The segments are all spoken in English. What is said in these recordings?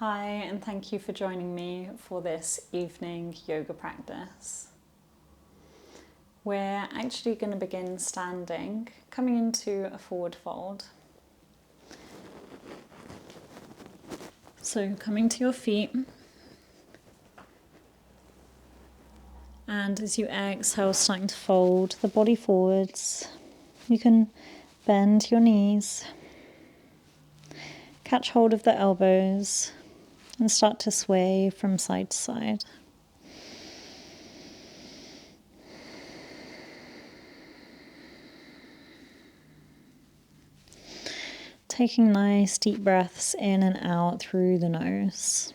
Hi, and thank you for joining me for this evening yoga practice. We're actually going to begin standing, coming into a forward fold. So coming to your feet, and as you exhale, starting to fold the body forwards. You can bend your knees, catch hold of the elbows, and start to sway from side to side. Taking nice deep breaths in and out through the nose.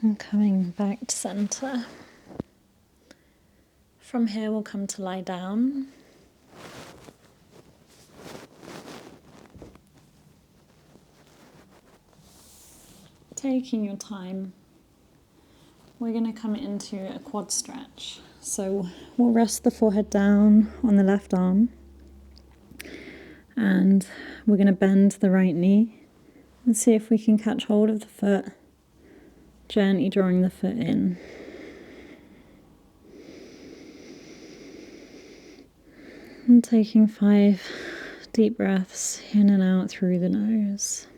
And coming back to center. From here we'll come to lie down. Taking your time, we're going to come into a quad stretch. So we'll rest the forehead down on the left arm, and we're going to bend the right knee and see if we can catch hold of the foot, gently drawing the foot in. And taking 5 deep breaths in and out through the nose.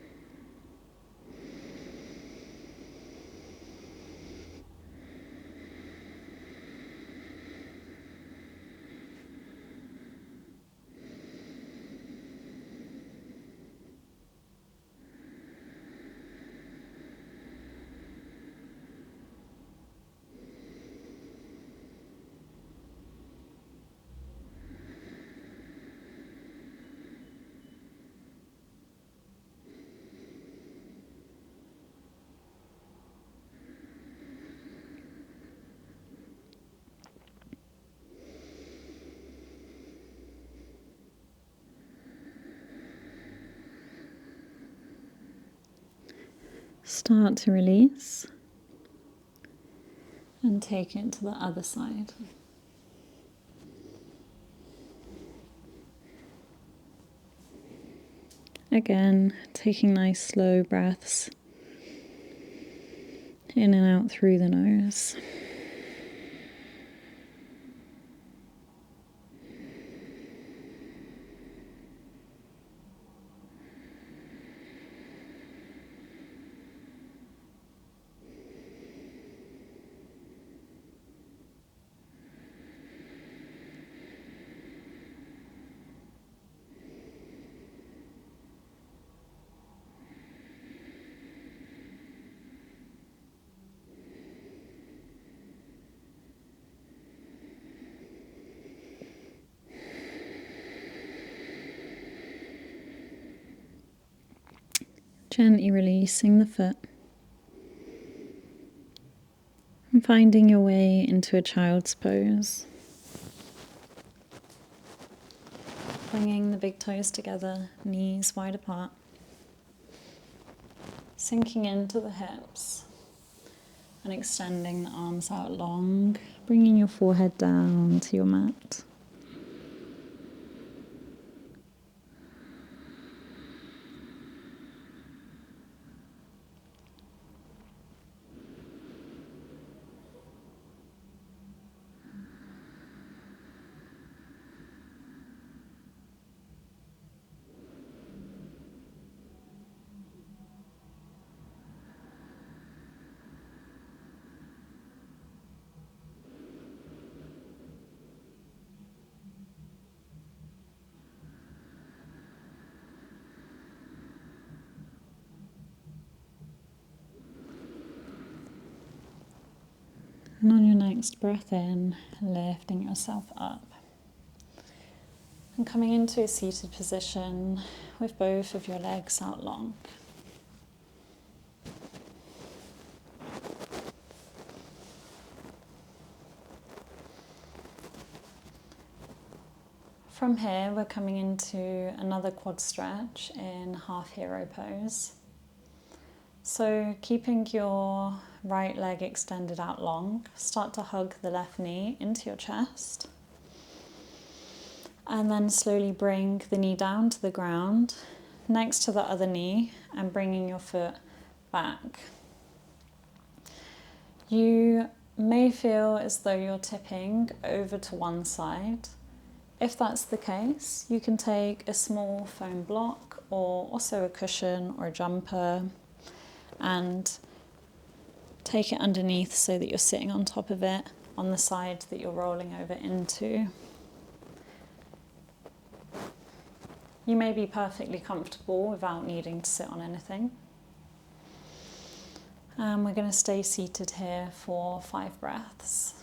Start to release and take it to the other side. Again, taking nice slow breaths in and out through the nose. Gently releasing the foot and finding your way into a child's pose. Bringing the big toes together, knees wide apart. Sinking into the hips and extending the arms out long, bringing your forehead down to your mat. And on your next breath in, lifting yourself up. And coming into a seated position with both of your legs out long. From here, we're coming into another quad stretch in half hero pose. So keeping your right leg extended out long, start to hug the left knee into your chest. And then slowly bring the knee down to the ground, next to the other knee, and bringing your foot back. You may feel as though you're tipping over to one side. If that's the case, you can take a small foam block or also a cushion or a jumper and take it underneath so that you're sitting on top of it on the side that you're rolling over into. You may be perfectly comfortable without needing to sit on anything. And we're going to stay seated here for 5 breaths.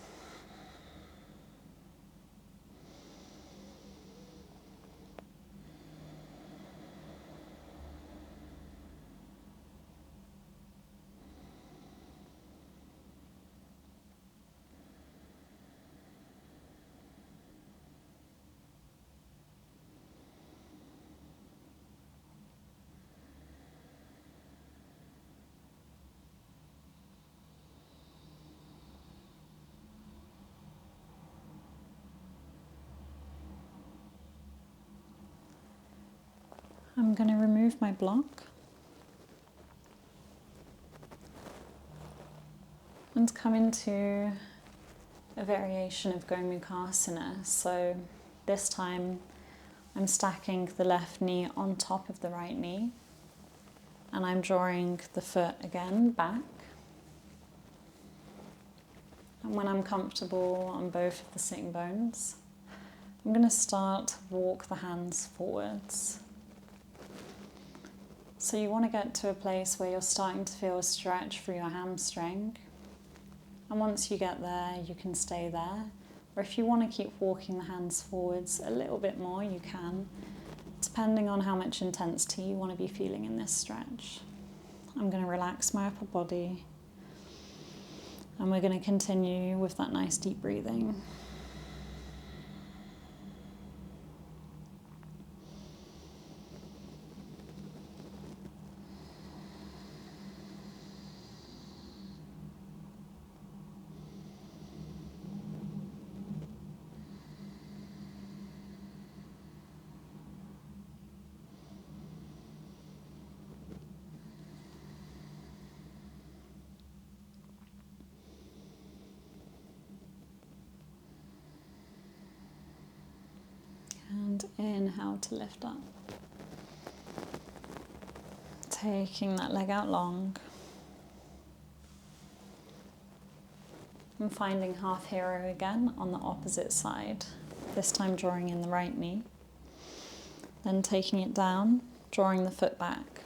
I'm going to remove my block and come into a variation of Gomukhasana. So this time I'm stacking the left knee on top of the right knee and I'm drawing the foot again back. And when I'm comfortable on both of the sitting bones, I'm going to start to walk the hands forwards. So you want to get to a place where you're starting to feel a stretch through your hamstring. And once you get there, you can stay there. Or if you want to keep walking the hands forwards a little bit more, you can, depending on how much intensity you want to be feeling in this stretch. I'm going to relax my upper body. And we're going to continue with that nice deep breathing. And inhale to lift up. Taking that leg out long. And finding half hero again on the opposite side. This time drawing in the right knee. Then taking it down, drawing the foot back.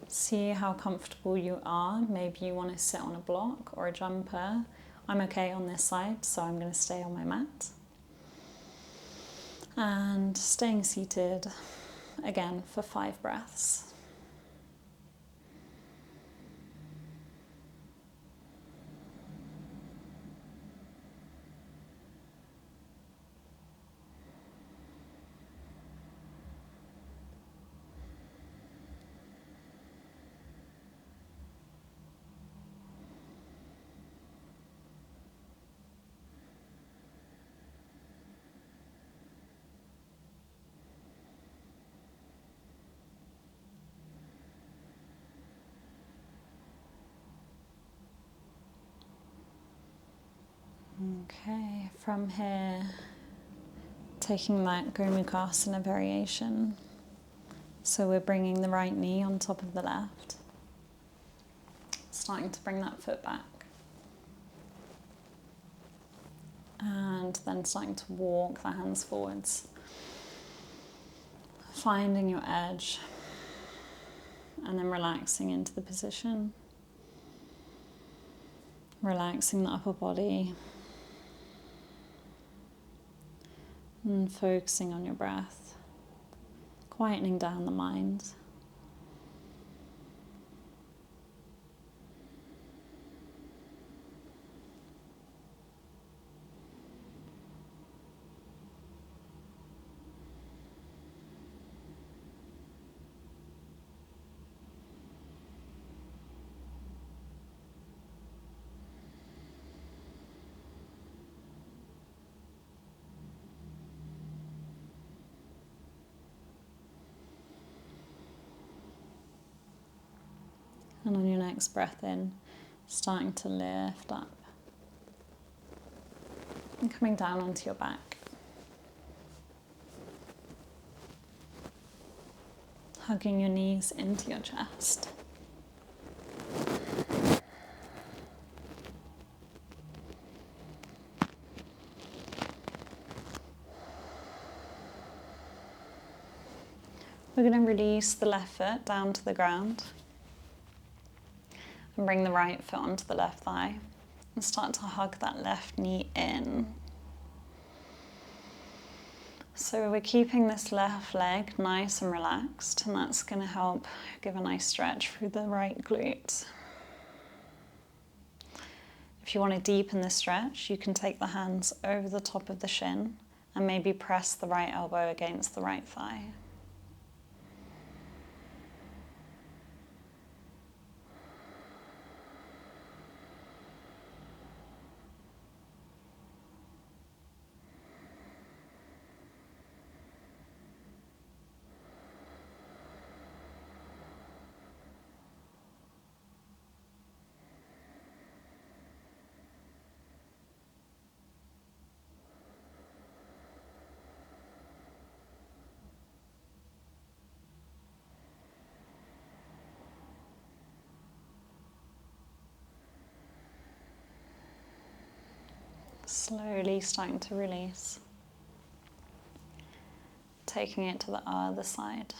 See how comfortable you are. Maybe you want to sit on a block or a jumper. I'm okay on this side, so I'm going to stay on my mat. And staying seated again for 5 breaths. Okay, from here, taking that Gomukhasana variation. So we're bringing the right knee on top of the left, starting to bring that foot back. And then starting to walk the hands forwards. Finding your edge, and then relaxing into the position. Relaxing the upper body. And focusing on your breath, quietening down the mind. And on your next breath in, starting to lift up. And coming down onto your back. Hugging your knees into your chest. We're going to release the left foot down to the ground and bring the right foot onto the left thigh and start to hug that left knee in. So we're keeping this left leg nice and relaxed, and that's going to help give a nice stretch through the right glute. If you want to deepen the stretch, you can take the hands over the top of the shin and maybe press the right elbow against the right thigh. Slowly starting to release. Taking it to the other side.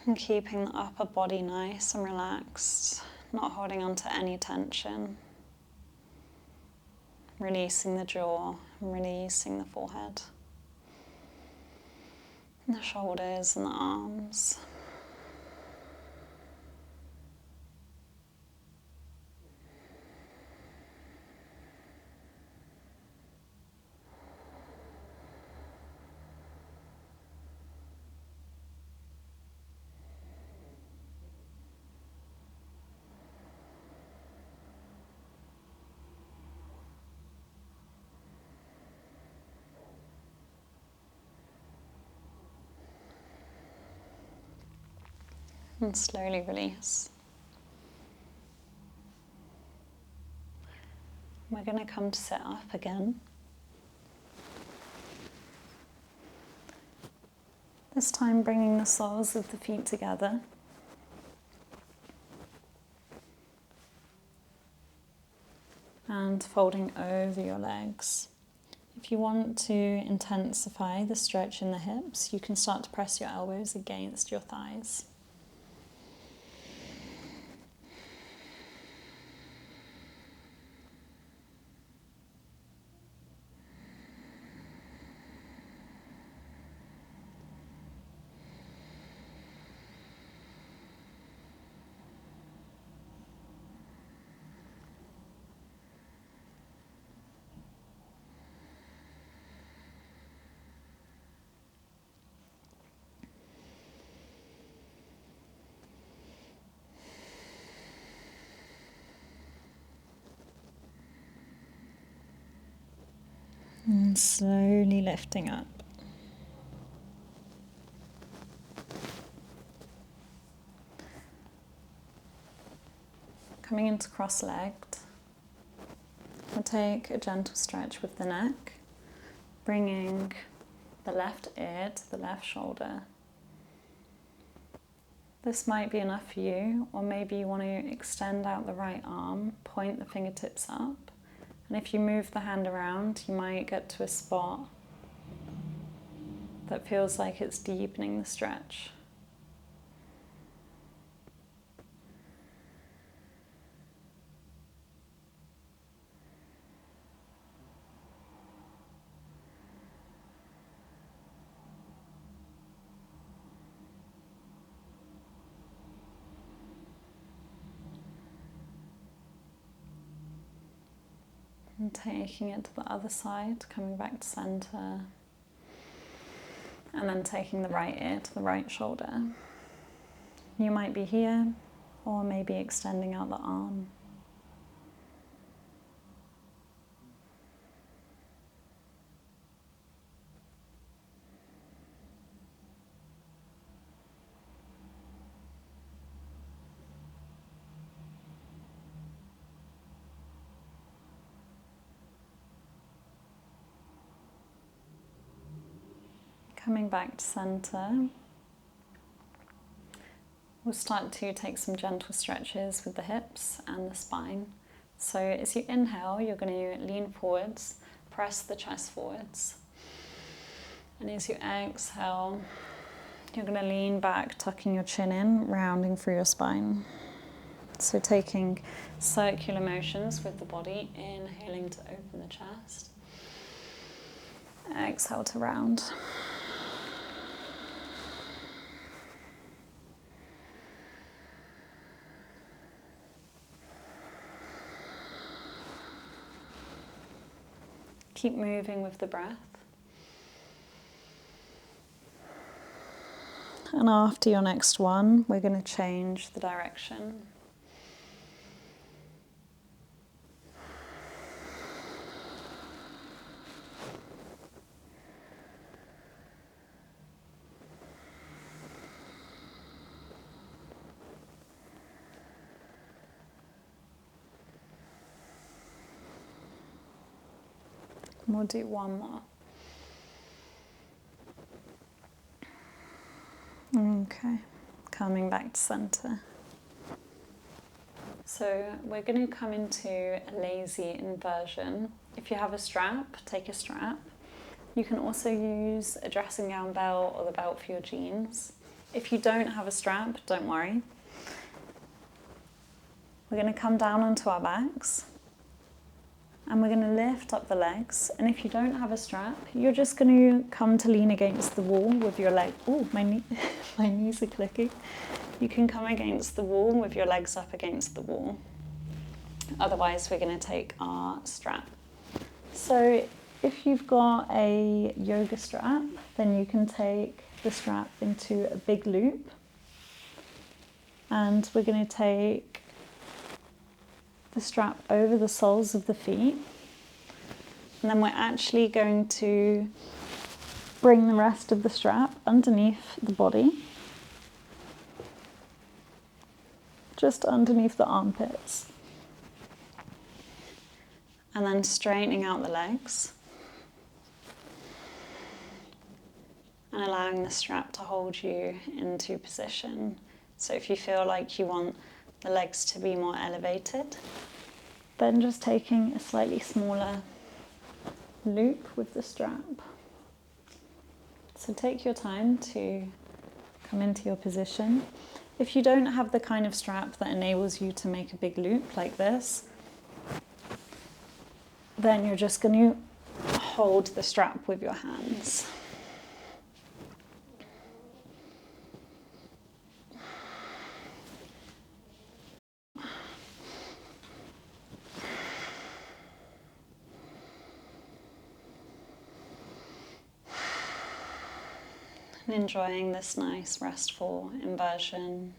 And keeping the upper body nice and relaxed, not holding on to any tension. Releasing the jaw, and releasing the forehead, and the shoulders and the arms. And slowly release. We're going to come to sit up again. This time bringing the soles of the feet together. And folding over your legs. If you want to intensify the stretch in the hips, you can start to press your elbows against your thighs. And slowly lifting up. Coming into cross-legged, we'll take a gentle stretch with the neck, bringing the left ear to the left shoulder. This might be enough for you, or maybe you want to extend out the right arm, point the fingertips up. And if you move the hand around, you might get to a spot that feels like it's deepening the stretch. And taking it to the other side, coming back to center. And then taking the right ear to the right shoulder. You might be here, or maybe extending out the arm. Coming back to center, we'll start to take some gentle stretches with the hips and the spine. So as you inhale, you're going to lean forwards, press the chest forwards. And as you exhale, you're going to lean back, tucking your chin in, rounding through your spine. So taking circular motions with the body, inhaling to open the chest. Exhale to round. Keep moving with the breath. And after your next one, we're going to change the direction. We'll do one more. Okay, coming back to center. So we're going to come into a lazy inversion. If you have a strap, take a strap. You can also use a dressing gown belt or the belt for your jeans. If you don't have a strap, don't worry. We're going to come down onto our backs. And we're going to lift up the legs. And if you don't have a strap, you're just going to come to lean against the wall with your leg. Oh, my knees are clicking. You can come against the wall with your legs up against the wall. Otherwise, we're going to take our strap. So if you've got a yoga strap, then you can take the strap into a big loop. And we're going to take the strap over the soles of the feet, and then we're actually going to bring the rest of the strap underneath the body, just underneath the armpits, and then straightening out the legs and allowing the strap to hold you into position. So if you feel like you want the legs to be more elevated, then just taking a slightly smaller loop with the strap. So take your time to come into your position. If you don't have the kind of strap that enables you to make a big loop like this, then you're just going to hold the strap with your hands. And enjoying this nice restful inversion.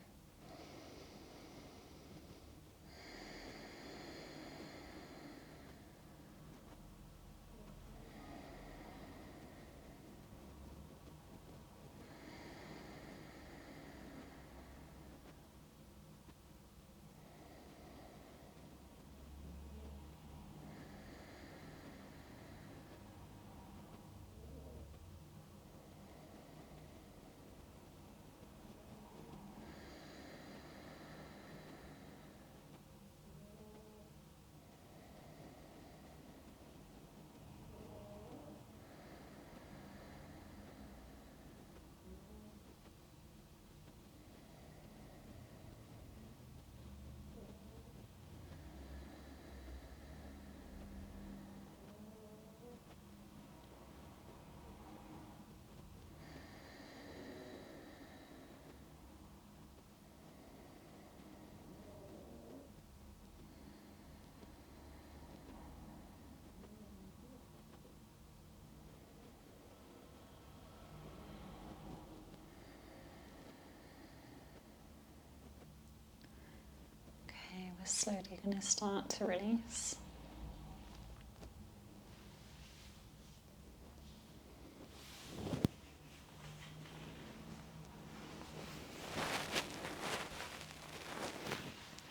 slowly going to start to release.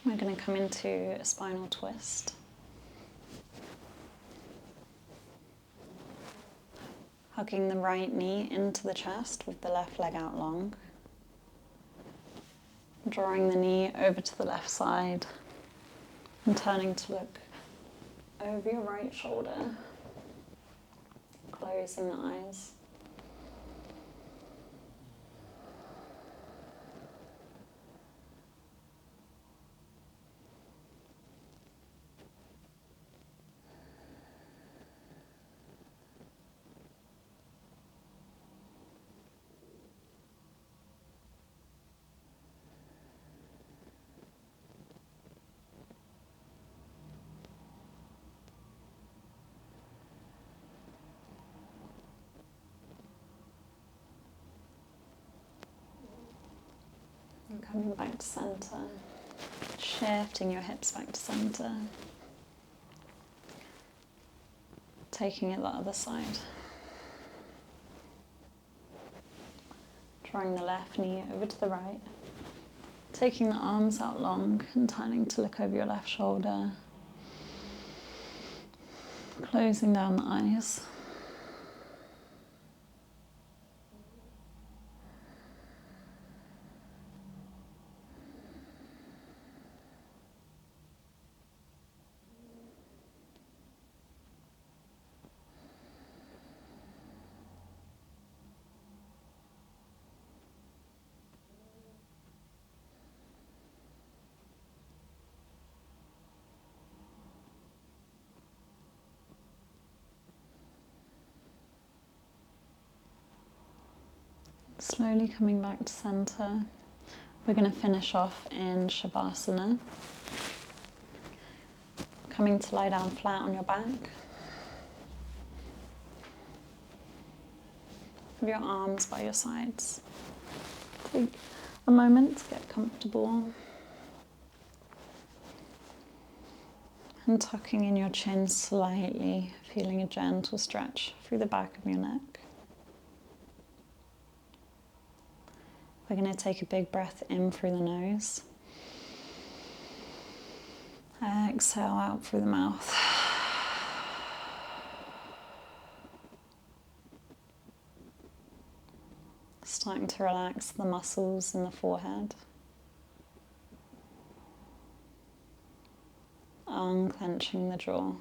We're going to come into a spinal twist. Hugging the right knee into the chest with the left leg out long. Drawing the knee over to the left side and turning to look over your right shoulder. Closing the eyes. And coming back to centre, shifting your hips back to centre, taking it the other side, drawing the left knee over to the right, taking the arms out long and turning to look over your left shoulder, closing down the eyes. Slowly coming back to centre. We're going to finish off in Shavasana. Coming to lie down flat on your back. Have your arms by your sides. Take a moment to get comfortable. And tucking in your chin slightly, feeling a gentle stretch through the back of your neck. We're going to take a big breath in through the nose. Exhale out through the mouth. Starting to relax the muscles in the forehead. Unclenching the jaw.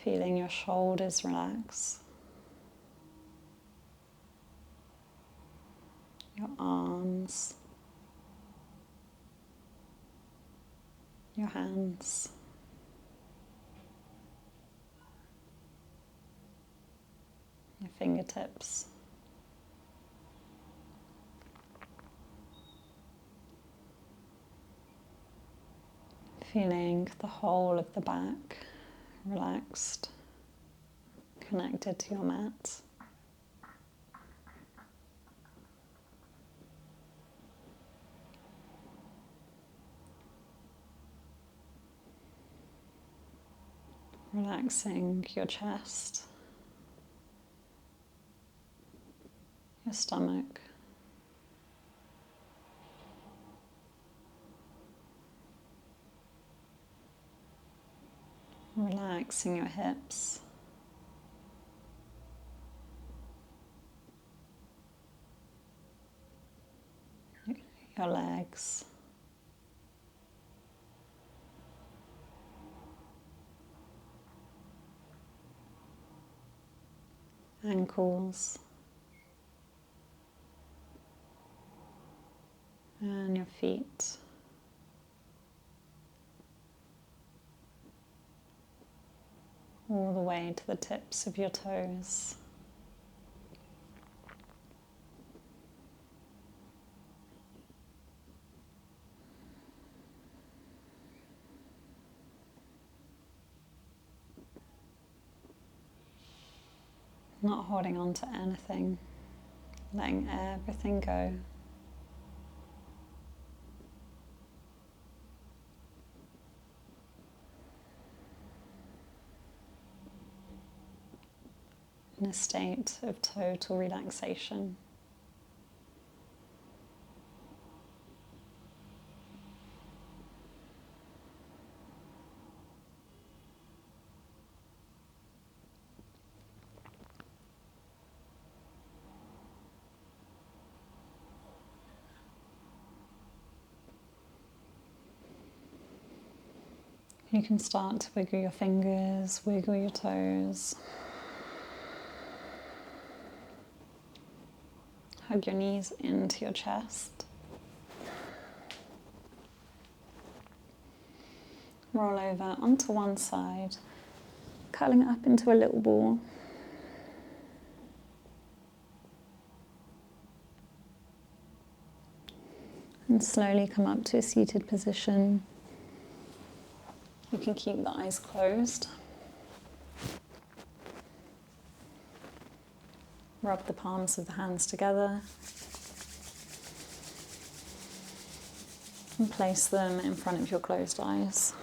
Feeling your shoulders relax. Your arms. Your hands. Your fingertips. Feeling the whole of the back relaxed, connected to your mat. Relaxing your chest, your stomach. Relaxing your hips. Your legs. Ankles. And your feet. All the way to the tips of your toes. Not holding on to anything. letting everything go. In a state of total relaxation. You can start to wiggle your fingers, wiggle your toes. Hug your knees into your chest. Roll over onto one side, curling it up into a little ball. And slowly come up to a seated position. You can keep the eyes closed. Rub the palms of the hands together. And place them in front of your closed eyes.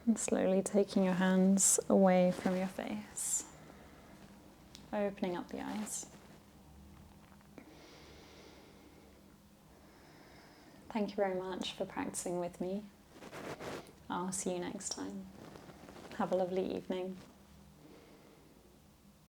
And slowly taking your hands away from your face. Opening up the eyes. Thank you very much for practicing with me. I'll see you next time. Have a lovely evening.